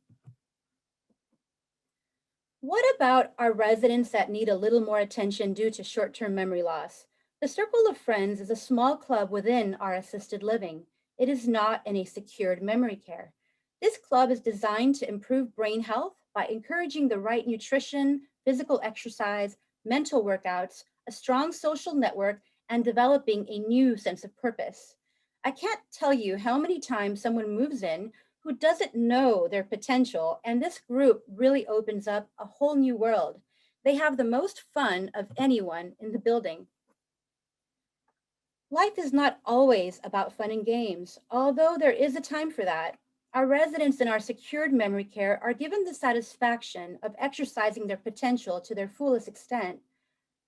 S1: What about our residents that need a little more attention due to short-term memory loss? The Circle of Friends is a small club within our assisted living. It is not any secured memory care. This club is designed to improve brain health by encouraging the right nutrition, physical exercise, mental workouts, a strong social network, and developing a new sense of purpose. I can't tell you how many times someone moves in who doesn't know their potential, and this group really opens up a whole new world. They have the most fun of anyone in the building. Life is not always about fun and games, although there is a time for that. Our residents in our secured memory care are given the satisfaction of exercising their potential to their fullest extent.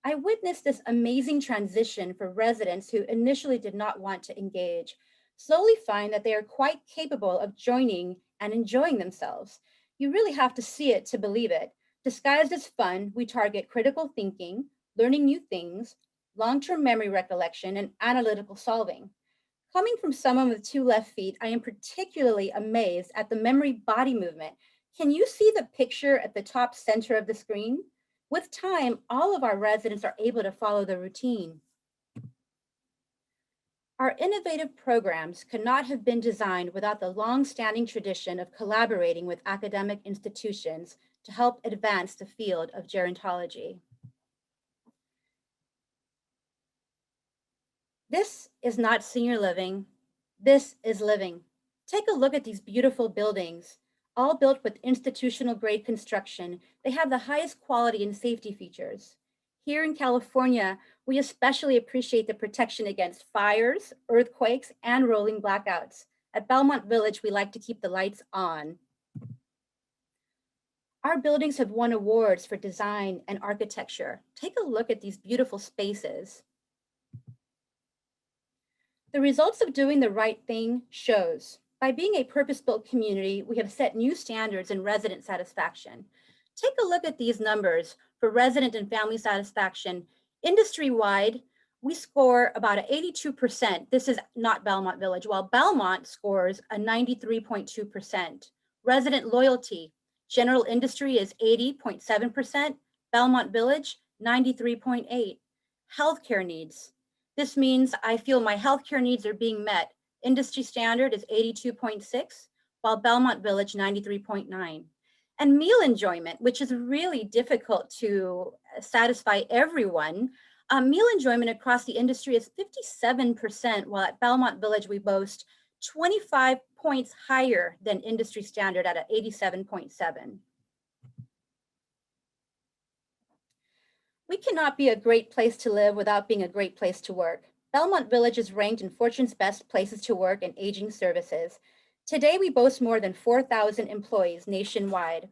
S1: I witnessed this amazing transition for residents who initially did not want to engage, slowly find that they are quite capable of joining and enjoying themselves. You really have to see it to believe it. Disguised as fun, we target critical thinking, learning new things, long-term memory recollection, and analytical solving. Coming from someone with 2 left feet, I am particularly amazed at the memory body movement. Can you see the picture at the top center of the screen? With time, all of our residents are able to follow the routine. Our innovative programs could not have been designed without the long-standing tradition of collaborating with academic institutions to help advance the field of gerontology. This is not senior living. This is living. Take a look at these beautiful buildings, all built with institutional grade construction. They have the highest quality and safety features. Here in California, we especially appreciate the protection against fires, earthquakes, and rolling blackouts. At Belmont Village, we like to keep the lights on. Our buildings have won awards for design and architecture. Take a look at these beautiful spaces. The results of doing the right thing shows. By being a purpose-built community, we have set new standards in resident satisfaction. Take a look at these numbers for resident and family satisfaction. Industry-wide, we score about 82%. This is not Belmont Village, while Belmont scores a 93.2%. Resident loyalty, general industry is 80.7%, Belmont Village, 93.8%. Healthcare needs. This means I feel my healthcare needs are being met. Industry standard is 82.6, while Belmont Village 93.9. And meal enjoyment, which is really difficult to satisfy everyone. Meal enjoyment across the industry is 57%, while at Belmont Village we boast 25 points higher than industry standard at 87.7. We cannot be a great place to live without being a great place to work. Belmont Village is ranked in Fortune's best places to work in aging services. Today, we boast more than 4,000 employees nationwide.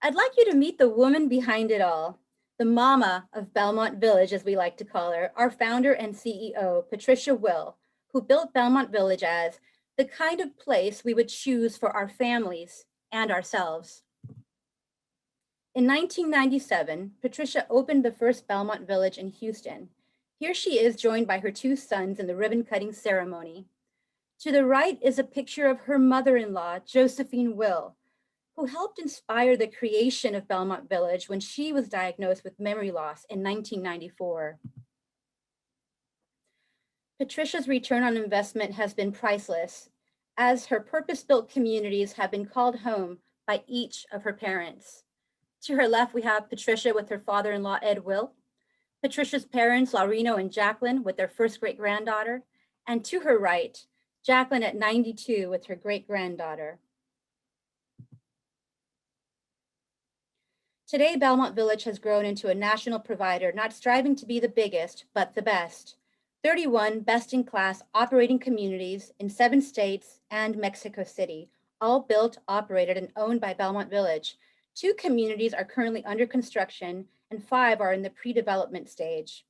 S1: I'd like you to meet the woman behind it all, the mama of Belmont Village, as we like to call her, our founder and CEO, Patricia Will, who built Belmont Village as the kind of place we would choose for our families and ourselves. In 1997, Patricia opened the first Belmont Village in Houston. Here she is joined by her 2 sons in the ribbon-cutting ceremony. To the right is a picture of her mother-in-law, Josephine Will, who helped inspire the creation of Belmont Village when she was diagnosed with memory loss in 1994. Patricia's return on investment has been priceless, as her purpose-built communities have been called home by each of her parents. To her left, we have Patricia with her father-in-law, Ed Will, Patricia's parents, Laurino and Jacqueline, with their first great-granddaughter, and to her right, Jacqueline at 92 with her great-granddaughter. Today, Belmont Village has grown into a national provider, not striving to be the biggest, but the best. 31 best-in-class operating communities in 7 states and Mexico City, all built, operated, and owned by Belmont Village. 2 communities are currently under construction, and 5 are in the pre-development stage.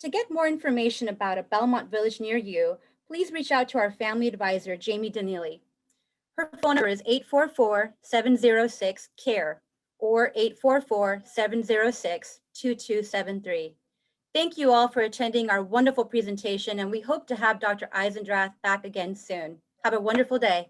S1: To get more information about a Belmont Village near you, please reach out to our family advisor, Jamie Donnelly. Her phone number is 844-706-CARE or 844-706-2273. Thank you all for attending our wonderful presentation, and we hope to have Dr. Eisendrath back again soon. Have a wonderful day.